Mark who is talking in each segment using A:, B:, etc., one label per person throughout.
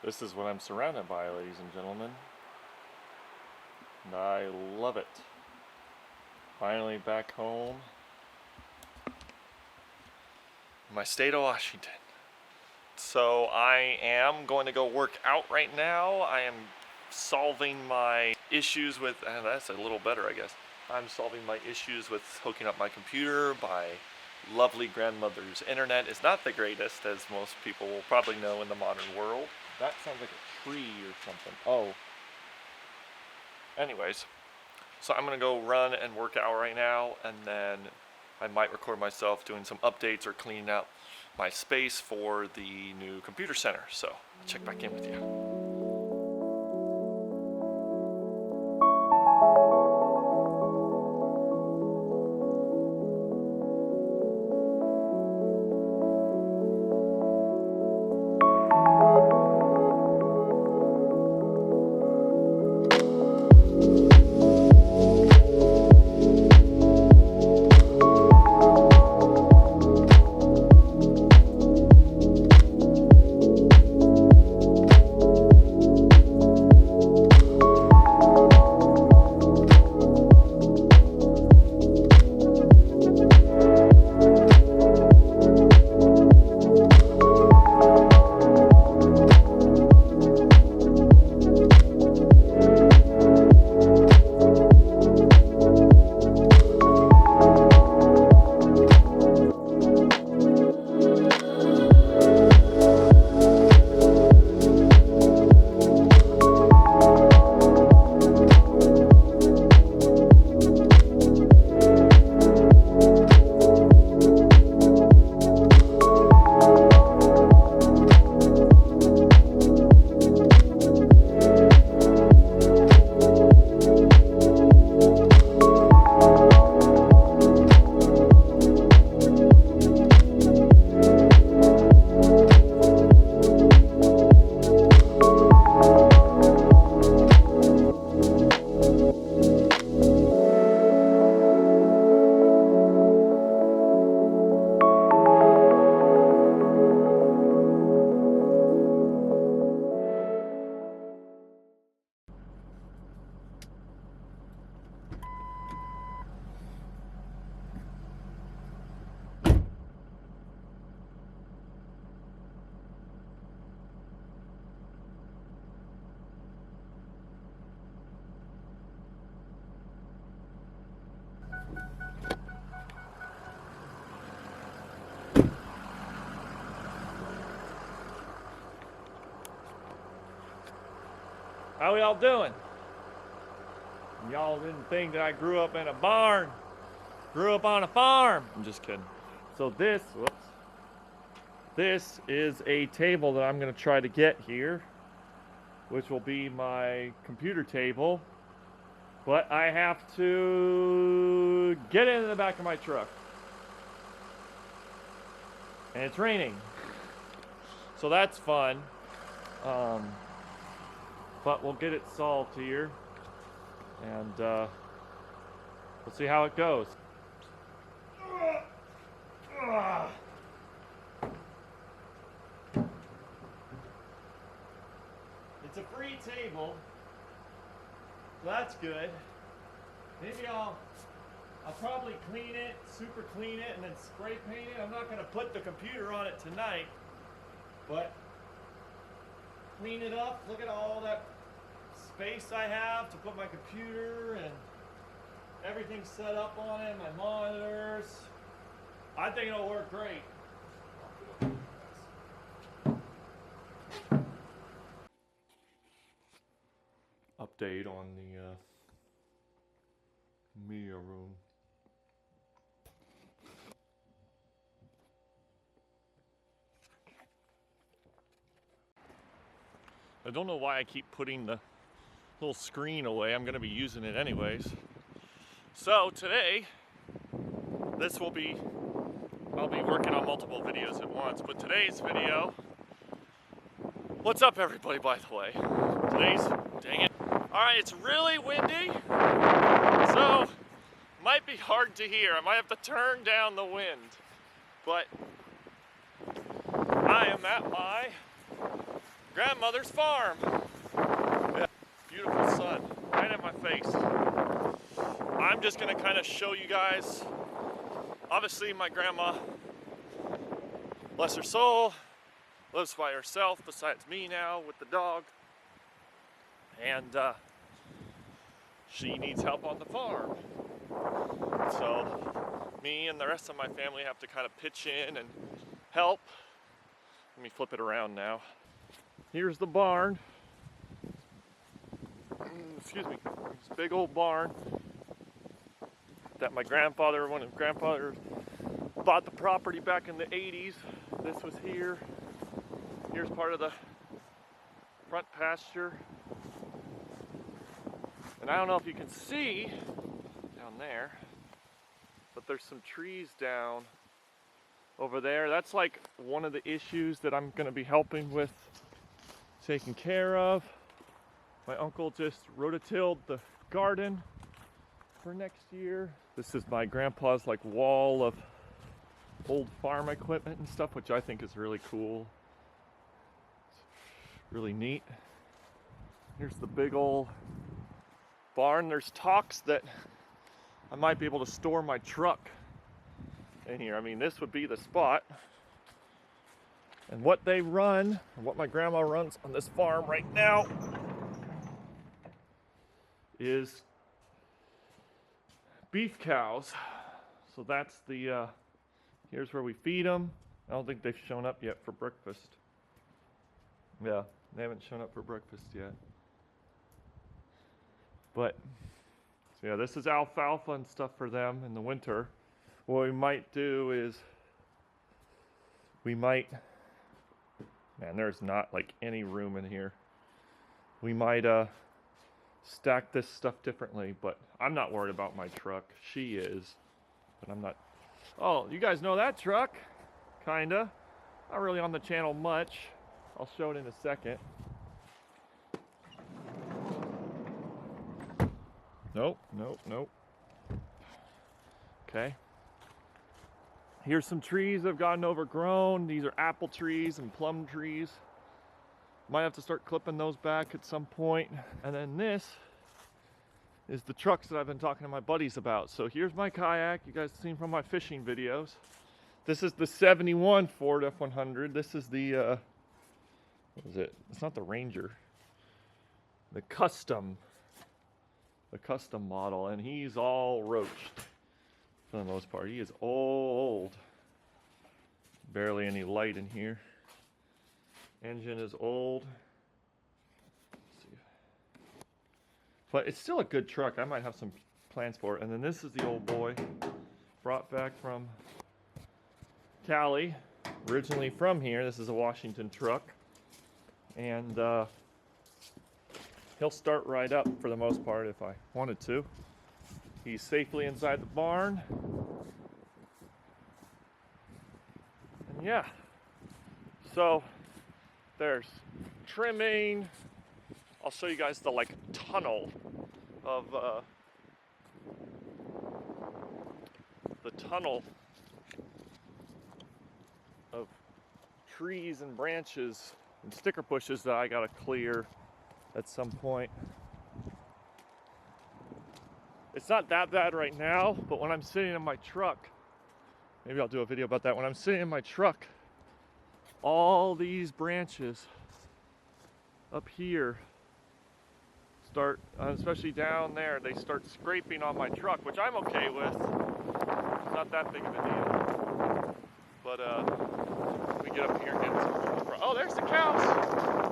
A: This is what I'm surrounded by, ladies and gentlemen. And I love it. Finally back home in my state of Washington. So I am going to go work out right now. I am solving my issues with, that's a little better I guess. I'm solving my issues with hooking up my computer. My lovely grandmother's internet is not the greatest, as most people will probably know in the modern world. That sounds like a tree or something. Oh. Anyways, so I'm gonna go run and work out right now, and then I might record myself doing some updates or cleaning out my space for the new computer center. So I'll check back in with you. How y'all doing? Y'all didn't think that I grew up in a barn. Grew up on a farm. I'm just kidding. So this is a table that I'm gonna try to get here, which will be my computer table. But I have to get into the back of my truck. And it's raining. So that's fun. But we'll get it solved here, and we'll see how it goes. It's a free table, so that's good. Maybe I'll probably clean it, super clean it, and then spray paint it. I'm not going to put the computer on it tonight, but clean it up. Look at all that space I have to put my computer and everything set up on it, my monitors. I think it'll work great. Update on the media room. I don't know why I keep putting the little screen away. I'm going to be using it anyways. So today, I'll be working on multiple videos at once, but today's video, what's up everybody, by the way? Dang it. Alright, it's really windy, so might be hard to hear. I might have to turn down the wind, but I am at my grandmother's farm. Yeah, beautiful sun right at my face. I'm just gonna kind of show you guys. Obviously, my grandma, bless her soul, lives by herself besides me now with the dog. And she needs help on the farm. So me and the rest of my family have to kind of pitch in and help. Let me flip it around now. Here's the barn. Excuse me. This big old barn that my grandfather, one of grandfather, bought the property back in the 80s. This was here. Here's part of the front pasture. And I don't know if you can see down there, but there's some trees down over there. That's like one of the issues that I'm gonna be helping with taking care of. My uncle just rototilled the garden for next year. This is my grandpa's like wall of old farm equipment and stuff, which I think is really cool. It's really neat. Here's the big old barn. There's talks that I might be able to store my truck in here. I mean, this would be the spot. And what they run, and what my grandma runs on this farm right now, is beef cows. So that's the, here's where we feed them. I don't think they've shown up yet for breakfast. Yeah, they haven't shown up for breakfast yet. But, so yeah, this is alfalfa and stuff for them in the winter. What we might do is, man, there's not like any room in here. We might stack this stuff differently, but I'm not worried about my truck. She is, but I'm not. Oh, you guys know that truck? Kinda. Not really on the channel much. I'll show it in a second. Nope. Okay. Here's some trees that have gotten overgrown. These are apple trees and plum trees. Might have to start clipping those back at some point. And then this is the trucks that I've been talking to my buddies about. So here's my kayak, you guys have seen from my fishing videos. This is the 71 Ford F100. This is the, what is it? It's not the Ranger. The custom model, and he's all roached for the most part. He is old. Barely any light in here. Engine is old. Let's see. But it's still a good truck. I might have some plans for it. And then this is the old boy brought back from Cali, originally from here. This is a Washington truck. And he'll start right up for the most part if I wanted to. He's safely inside the barn. And yeah, so there's trimming. I'll show you guys the like tunnel of trees and branches and sticker bushes that I gotta clear at some point. It's not that bad right now, but when I'm sitting in my truck, maybe I'll do a video about that. When I'm sitting in my truck, all these branches up here start, especially down there, they start scraping on my truck, which I'm okay with. It's not that big of a deal. But we get up here and get some. Oh, there's the cows!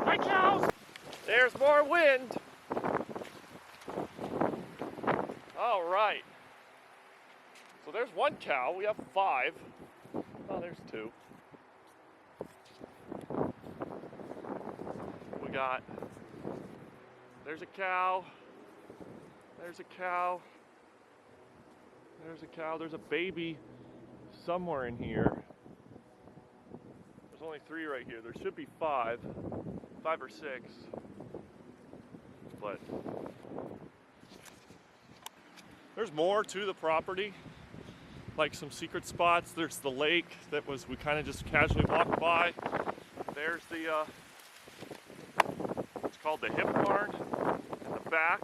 A: Hi, cows! There's more wind. All right. So there's one cow. We have 5. Oh, there's 2. We got, there's a cow. There's a cow. There's a cow. There's a baby somewhere in here. There's only 3 right here. There should be 5 or 6. But there's more to the property, like some secret spots. There's the lake that we kind of just casually walked by. There's the called the hip barn in the back.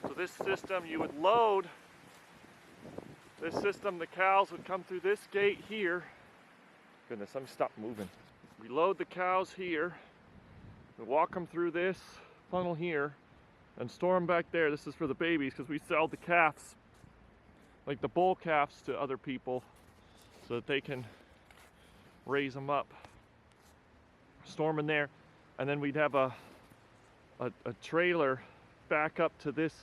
A: So this system, you would load this system, the cows would come through this gate here. Goodness, let me stop moving. We load the cows here, we walk them through this funnel here, and store them back there. This is for the babies because we sell the calves, like the bull calves, to other people so that they can raise them up. Store them in there, and then we'd have a trailer back up to this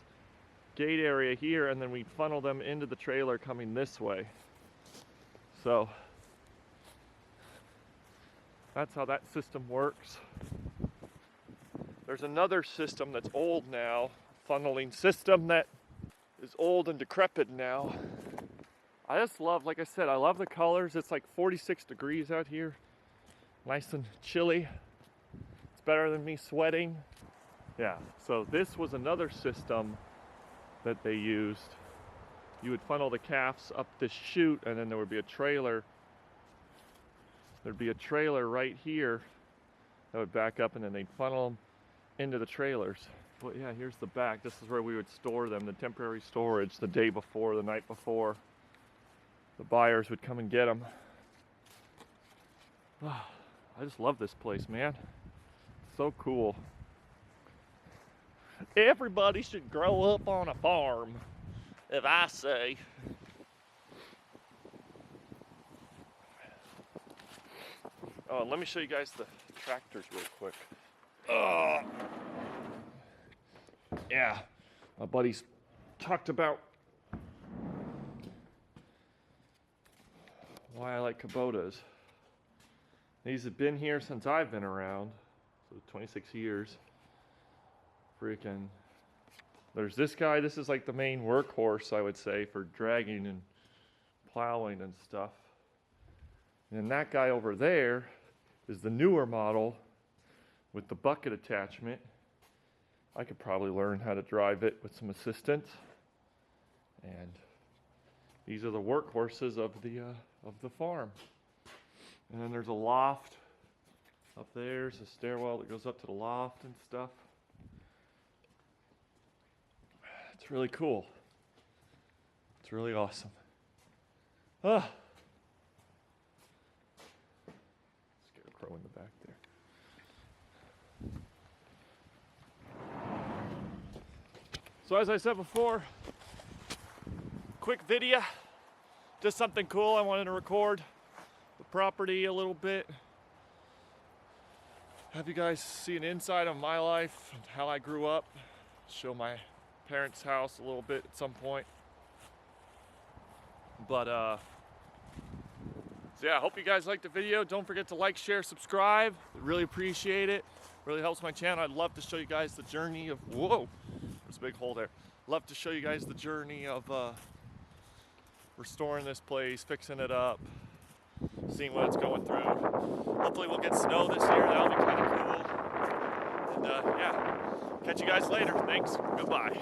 A: gate area here, and then we'd funnel them into the trailer coming this way. So that's how that system works. There's another system that's old now, funneling system that is old and decrepit now. I just love, like I said, I love the colors. It's like 46 degrees out here. Nice and chilly. It's better than me sweating. Yeah, so this was another system that they used. You would funnel the calves up this chute, and then there would be a trailer. There'd be a trailer right here that would back up, and then they'd funnel them into the trailers. But yeah, here's the back. This is where we would store them, the temporary storage, the day before, the night before. The buyers would come and get them. I just love this place, man. It's so cool. Everybody should grow up on a farm, if I say. Oh, and let me show you guys the tractors real quick. Yeah, my buddies talked about why I like Kubotas. These have been here since I've been around, so 26 years. Freaking, there's this guy. This is like the main workhorse, I would say, for dragging and plowing and stuff. And that guy over there is the newer model with the bucket attachment. I could probably learn how to drive it with some assistance. And these are the workhorses of the farm. And then there's a loft up there. There's a stairwell that goes up to the loft and stuff. It's really cool. It's really awesome. Scarecrow in the back there. So as I said before, quick video, just something cool. I wanted to record the property a little bit. Have you guys see an inside of my life and how I grew up. Show my parents' house a little bit at some point. But so yeah, I hope you guys liked the video. Don't forget to like, share, subscribe. I really appreciate it. Really helps my channel. I'd love to show you guys the journey of, whoa, there's a big hole there. Love to show you guys the journey of restoring this place, fixing it up, seeing what it's going through. Hopefully we'll get snow this year. That'll be kind of cool. And yeah, catch you guys later. Thanks. Goodbye.